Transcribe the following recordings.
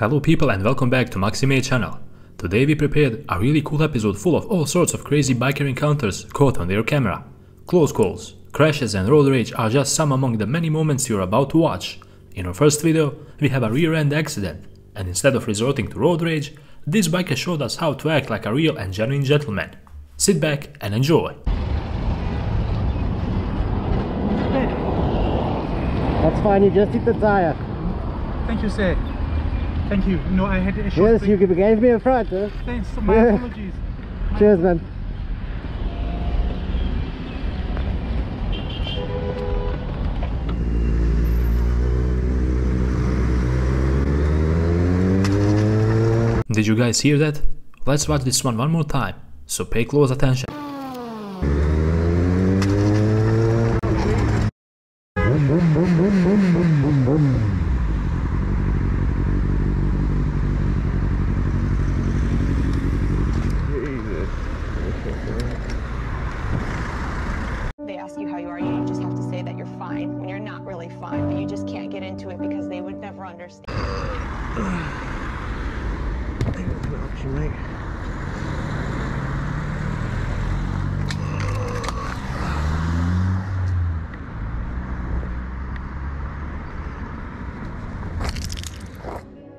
Hello people and welcome back to Maxi channel. Today we prepared a really cool episode full of all sorts of crazy biker encounters caught on their camera. Close calls, crashes and road rage are just some among the many moments you're about to watch. In our first video, we have a rear end accident, and instead of resorting to road rage, this biker showed us how to act like a real and genuine gentleman. Sit back and enjoy. That's fine, you just hit the tire. Thank you, sir. Thank you. No, I had a short Yes, you gave me a fright, huh? Thanks, my apologies. Cheers, man. Did you guys hear that? Let's watch this one more time, so pay close attention. They ask you how you are, you just have to say that you're fine when you're not really fine, but you just can't get into it because they would never understand.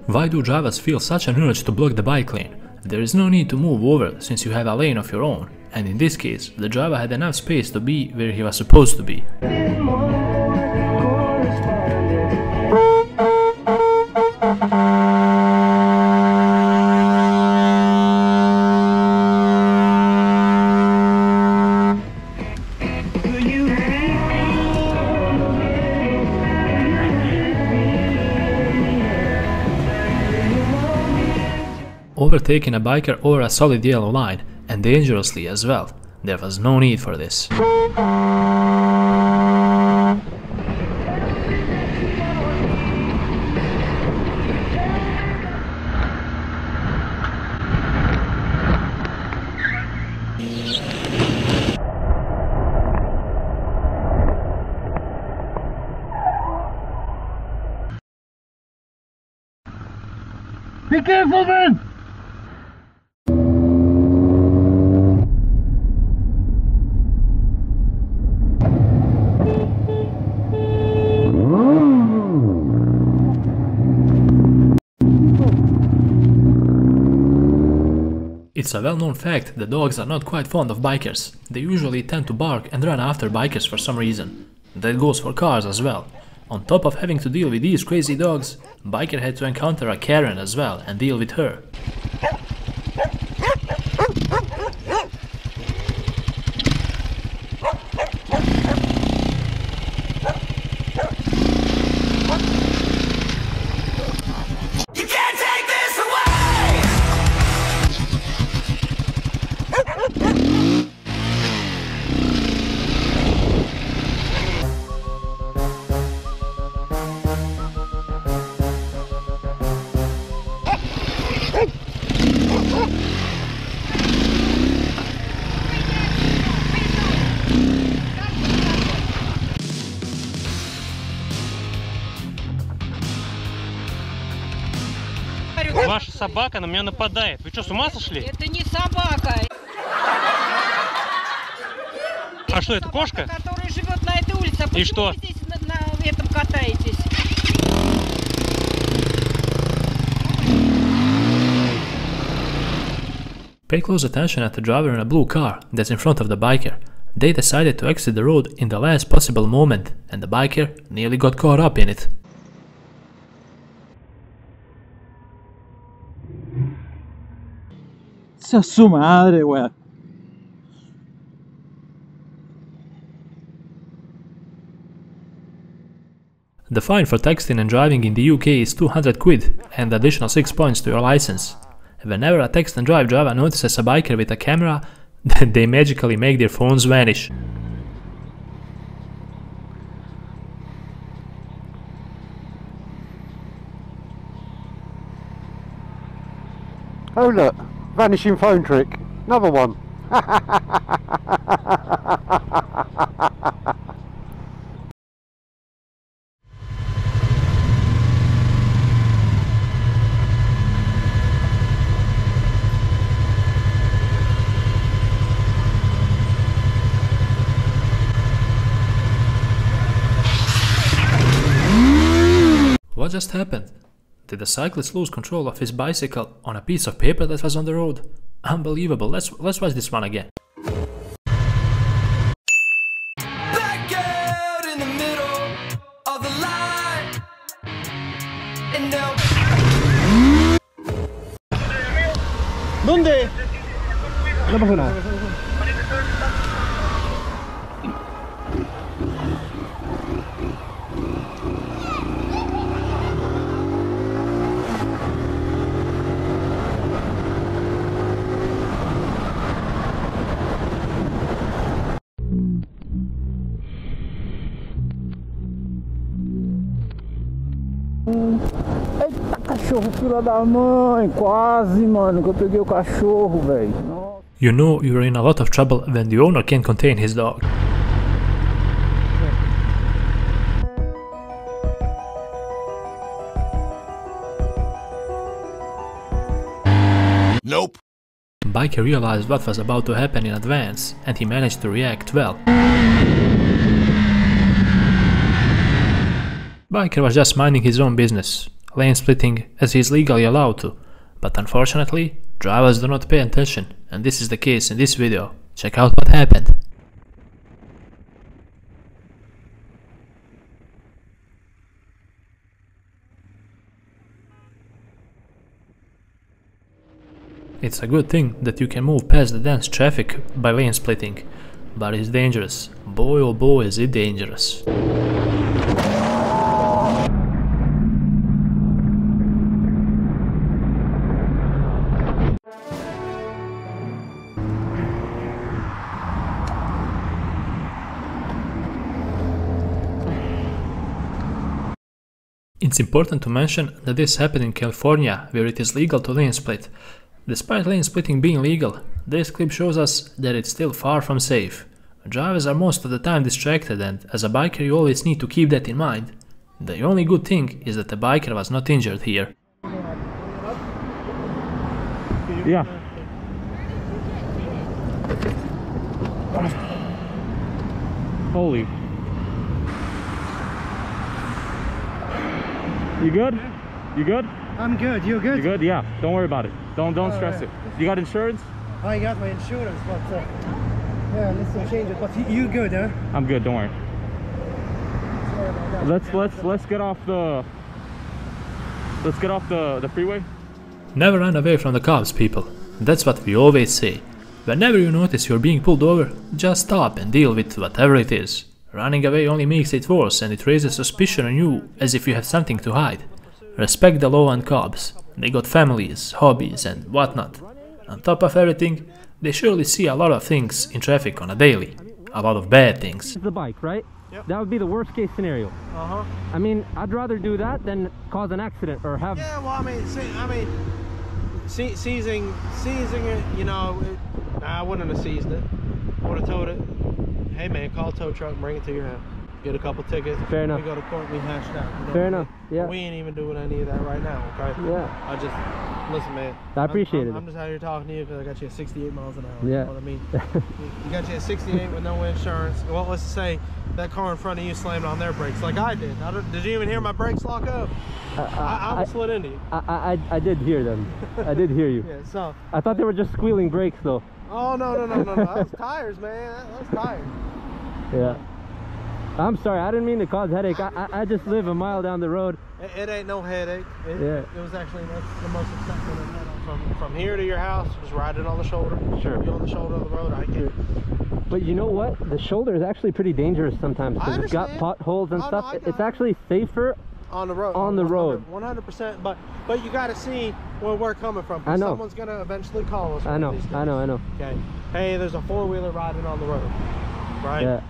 Why do drivers feel such an urge to block the bike lane? There is no need to move over since you have a lane of your own, and in this case, the driver had enough space to be where he was supposed to be. Overtaking a biker over a solid yellow line, and dangerously as well. There was no need for this. Be careful, man! It's a well-known fact that dogs are not quite fond of bikers. They usually tend to bark and run after bikers for some reason. That goes for cars as well. On top of having to deal with these crazy dogs, biker had to encounter a Karen as well and deal with her. Ваша собака на меня нападает. Вы что, с ума сошли? Это не собака. А что, это кошка? Которая живет на этой улице. А и что? Вы здесь на этом катаетесь? Pay close attention at the driver in a blue car that's in front of the biker. They decided to exit the road in the last possible moment, and the biker nearly got caught up in it. Sea su madre, wea. The fine for texting and driving in the UK is 200 quid and additional 6 points to your license. Whenever a text and drive driver notices a biker with a camera, they magically make their phones vanish. Oh look, vanishing phone trick. Another one. What just happened? Did the cyclist lose control of his bicycle on a piece of paper that was on the road? Unbelievable. Let's watch this one again. Back out in the middle of the line. And now ¿Dónde? No pasó nada. Eita, cachorro, filha da mãe, quase, mano, que eu peguei o cachorro, velho. You know you're in a lot of trouble when the owner can't contain his dog. nope. Biker realized what was about to happen in advance, and he managed to react well. Biker was just minding his own business, lane splitting as he is legally allowed to, but unfortunately, drivers do not pay attention, and this is the case in this video. Check out what happened. It's a good thing that you can move past the dense traffic by lane splitting, but it's dangerous. Boy oh boy is it dangerous. It's important to mention that this happened in California, where it is legal to lane split. Despite lane splitting being legal, this clip shows us that it's still far from safe. Drivers are most of the time distracted, and as a biker you always need to keep that in mind. The only good thing is that the biker was not injured here. Yeah. Holy. You good? You good? I'm good. You good? You good? Yeah. Don't worry about it. Don't stress it. You got insurance? I got my insurance, but yeah, let's not change it. But you good, huh? I'm good. Don't worry. Sorry about that. Let's get off the freeway. Never run away from the cops, people. That's what we always say. Whenever you notice you're being pulled over, just stop and deal with whatever it is. Running away only makes it worse, and it raises suspicion on you as if you have something to hide. Respect the law and cops. They got families, hobbies and whatnot. On top of everything, they surely see a lot of things in traffic on a daily. A lot of bad things. The bike, right? Yep. That would be the worst case scenario. Uh-huh. I mean, I'd rather do that than cause an accident or have... Yeah, well, seizing it, you know, I wouldn't have seized it. I would have towed it. Hey man, call a tow truck and bring it to your house. Get a couple tickets. Fair enough. We go to court, we hash it out. You know Fair enough, yeah. We ain't even doing any of that right now, okay? Yeah. Listen man. I appreciate it. I'm just out here talking to you because I got you at 68 miles an hour. Yeah. You know what I mean? You got you at 68 with no insurance. Well, let's say that car in front of you slammed on their brakes like I did. Did you even hear my brakes lock up? I slid into you. I did hear them. I did hear you. Yeah, so. I thought they were just squealing brakes though. Oh, no. That was tires, man. That was tires. Yeah. I'm sorry, I didn't mean to cause headache. I just live a mile down the road. It ain't no headache. Yeah. It was actually the most acceptable I've had. From here to your house, just riding on the shoulder. Sure. You on the shoulder of the road, I get. But you know what? The shoulder is actually pretty dangerous sometimes because it's got potholes and stuff. It's actually safer on the road. On the road. 100%. But you got to see where we're coming from. I know. Someone's gonna eventually call us. I know. Okay. Hey, there's a four-wheeler riding on the road. Right. Yeah.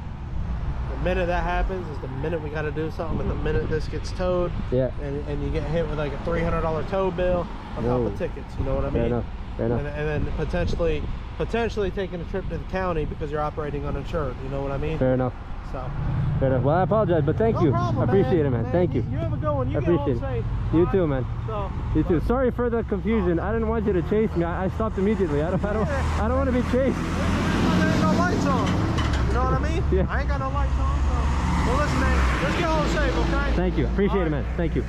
The minute that happens is the minute we got to do something, and the minute this gets towed, yeah, and you get hit with like a $300 tow bill on top of tickets, you know what I mean? Fair enough. And then potentially taking a trip to the county because you're operating uninsured, you know what I mean? Fair enough. So. Fair enough. Well, I apologize, but thank you. Problem, I appreciate it, man. Thank you. You have a good one. You appreciate get home it. safe. You too, man. So, you too. Sorry for the confusion. I didn't want you to chase me. I stopped immediately. I don't want to be chased. There ain't no lights on. You know what I mean? Yeah. I ain't got no lights on. So. Well, listen, man. Let's get home safe, okay? Thank you. Appreciate it, man. Thank you.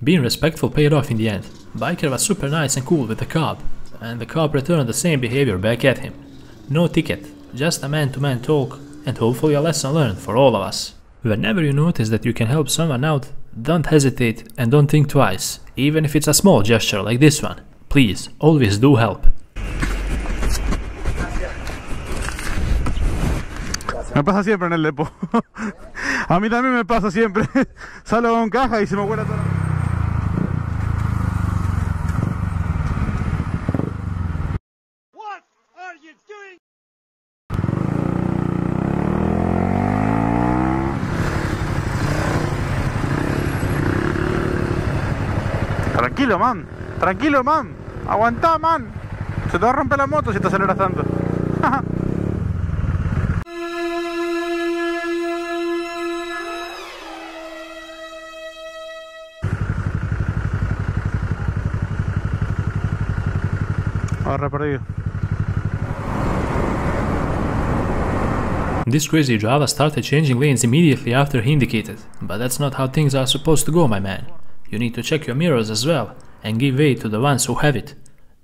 Being respectful paid off in the end. Biker was super nice and cool with the cop, and the cop returned the same behavior back at him. No ticket, just a man-to-man talk, and hopefully a lesson learned for all of us. Whenever you notice that you can help someone out, don't hesitate and don't think twice, even if it's a small gesture like this one. Please, always do help. Me pasa siempre en el depo. A mí también me pasa siempre. Salgo con caja y se me vuela todo. Tranquilo, man. Tranquilo, man. Aguantá, man. Se te va a romper la moto si te aceleras tanto. Ahora perdido. This crazy driver started changing lanes immediately after he indicated, but that's not how things are supposed to go, my man. You need to check your mirrors as well, and give way to the ones who have it.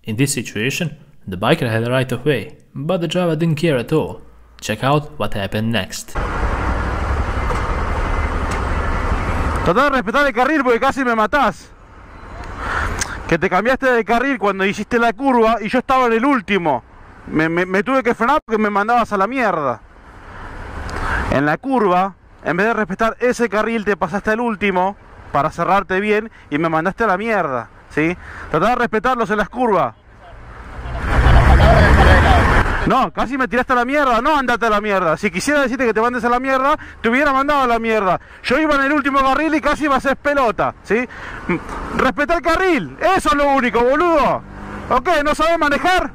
In this situation, the biker had a right of way, but the driver didn't care at all. Check out what happened next. Tratá de respetar el carril porque casi me matás. Que te cambiaste de carril cuando hiciste la curva y yo estaba en el último. Me tuve que frenar porque me mandabas a la mierda. En la curva, en vez de respetar ese carril, te pasaste al último para cerrarte bien y me mandaste a la mierda, ¿sí? Tratá de respetarlos en las curvas. No, casi me tiraste a la mierda, no andate a la mierda. Si quisiera decirte que te mandes a la mierda, te hubiera mandado a la mierda. Yo iba en el último carril y casi me haces pelota, ¿sí? Respetá el carril, eso es lo único, boludo. ¿Ok? ¿No sabés manejar?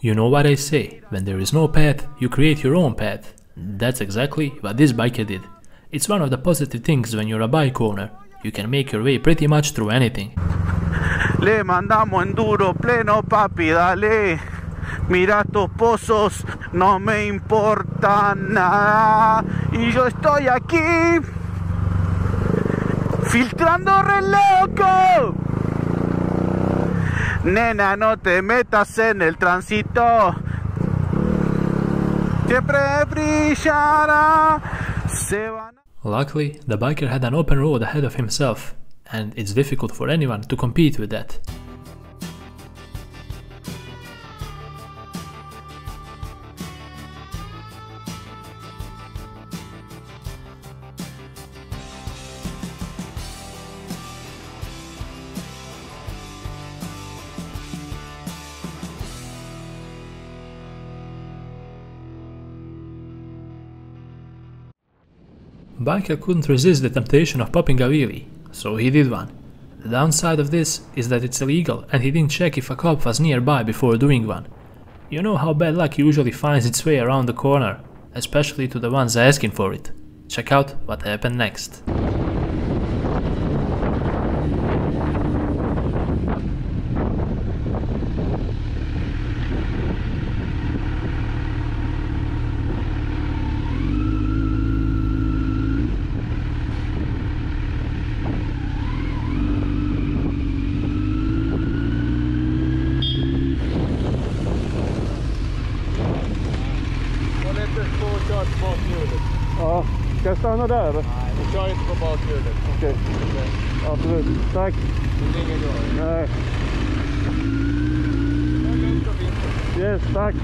You know what I say, when there is no path, you create your own path. That's exactly what this biker did. It's one of the positive things when you're a bike owner. You can make your way pretty much through anything. Le mandamos enduro pleno, papi, dale. Mira estos pozos, no me importa nada. Y yo estoy aquí, filtrando re loco. Nena, no te metas en el tránsito. Siempre brillará. Se van. Luckily, the biker had an open road ahead of himself, and it's difficult for anyone to compete with that. Biker couldn't resist the temptation of popping a wheelie, so he did one. The downside of this is that it's illegal and he didn't check if a cop was nearby before doing one. You know how bad luck usually finds its way around the corner, especially to the ones asking for it. Check out what happened next. Ja, ska jag stanna där eller? Nej, du kör inte på bakhjulet. Okej. Absolut. Tack. Det är ingen grej. Nej. Yes, tack.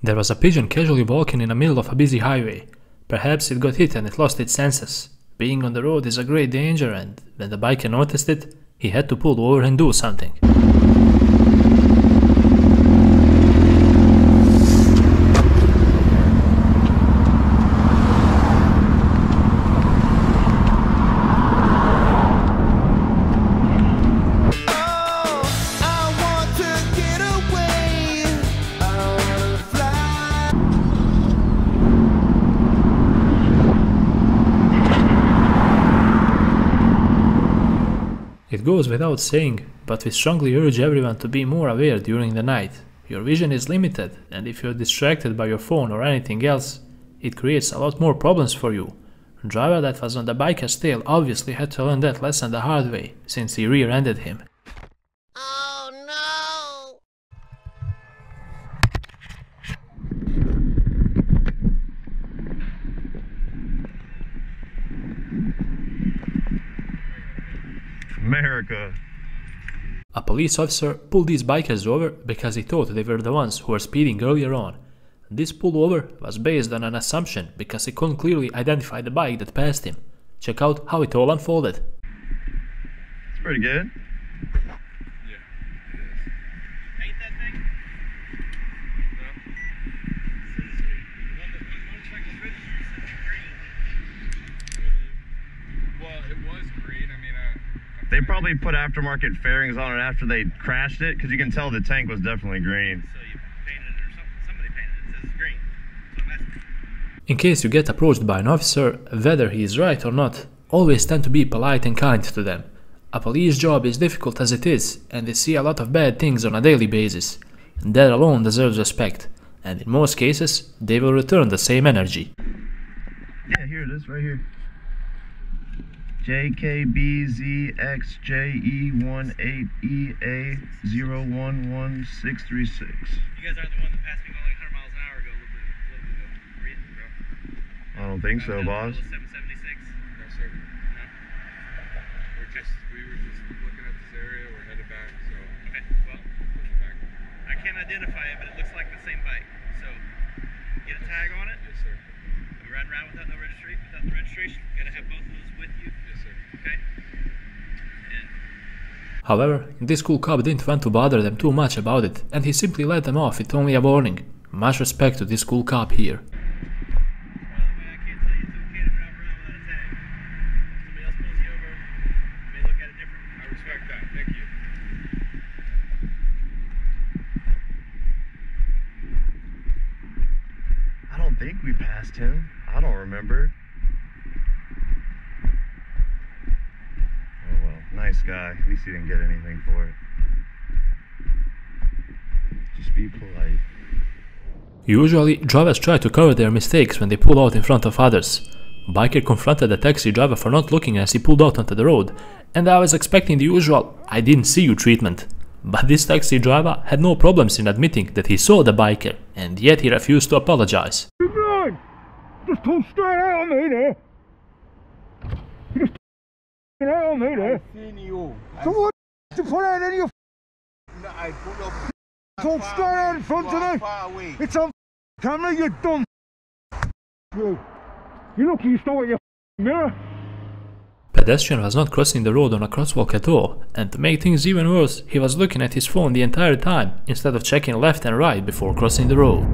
There was a pigeon casually walking in the middle of a busy highway. Perhaps it got hit and it lost its senses. Being on the road is a great danger, and when the biker noticed it, he had to pull over and do something. goes without saying, but we strongly urge everyone to be more aware during the night. Your vision is limited, and if you're distracted by your phone or anything else, it creates a lot more problems for you. The driver that was on the biker's tail obviously had to learn that lesson the hard way, since he rear-ended him. Oh no! America. A police officer pulled these bikers over because he thought they were the ones who were speeding earlier on. This pullover was based on an assumption because he couldn't clearly identify the bike that passed him. Check out how it all unfolded. It's pretty good. Yeah, it is. Paint that thing? No. Motorcycle's registry says green. Well, it was green. I mean, they probably put aftermarket fairings on it after they crashed it, because you can tell the tank was definitely green. So you painted it or something. Somebody painted it. It says green. So I'm asking. In case you get approached by an officer, whether he is right or not, always tend to be polite and kind to them. A police job is difficult as it is, and they see a lot of bad things on a daily basis. That alone deserves respect, and in most cases, they will return the same energy. Yeah, here it is, right here. JKBZXJE18EA011636. You guys aren't the one that passed me going like 100 miles an hour ago, a little bit ago. Are you? No. I don't think so, boss. 776. No, sir. No. We were just looking at this area. We're headed back. So okay. Well, back. I can't identify it, but it looks like the same bike. So get a tag on it. Yes, sir. Are we riding around without no registry? Without the registration? Gotta have both of those with you. Yes, sir. Okay. However, this cool cop didn't want to bother them too much about it, and he simply let them off with only a warning. Much respect to this cool cop here. By the way, I can't tell you it's okay to drive around without a tag. Somebody else pulls you over, you may look at it different. I respect that. Thank you. I don't think we passed him. I don't remember. Oh well, nice guy. At least he didn't get anything for it. Just be polite. Usually, drivers try to cover their mistakes when they pull out in front of others. Biker confronted the taxi driver for not looking as he pulled out onto the road, and I was expecting the usual "I didn't see you" treatment. But this taxi driver had no problems in admitting that he saw the biker, and yet he refused to apologize. Just pull straight out on me there. You just out on me there. I seen you. So what to put out any of No, I pulled up. talk straight out in front of me? Far away. It's on camera, you dumb. You lucky you stole your mirror. Pedestrian was not crossing the road on a crosswalk at all, and to make things even worse, he was looking at his phone the entire time, instead of checking left and right before crossing the road.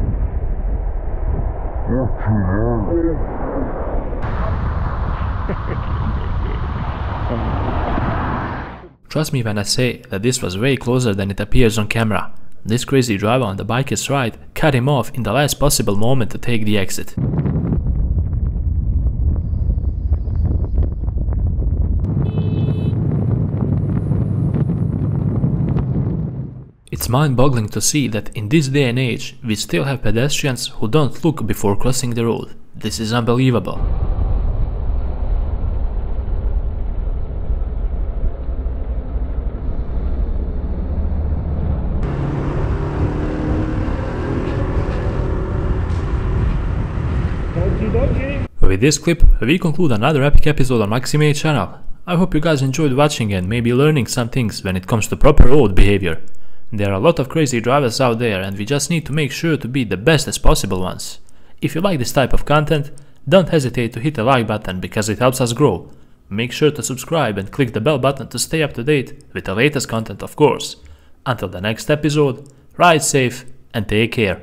Trust me when I say that this was way closer than it appears on camera. This crazy driver on the biker's ride cut him off in the last possible moment to take the exit. It's mind-boggling to see that in this day and age, we still have pedestrians who don't look before crossing the road. This is unbelievable. With this clip, we conclude another epic episode on Maxi channel. I hope you guys enjoyed watching and maybe learning some things when it comes to proper road behavior. There are a lot of crazy drivers out there and we just need to make sure to be the best as possible ones. If you like this type of content, don't hesitate to hit the like button because it helps us grow. Make sure to subscribe and click the bell button to stay up to date with the latest content, of course. Until the next episode, ride safe and take care.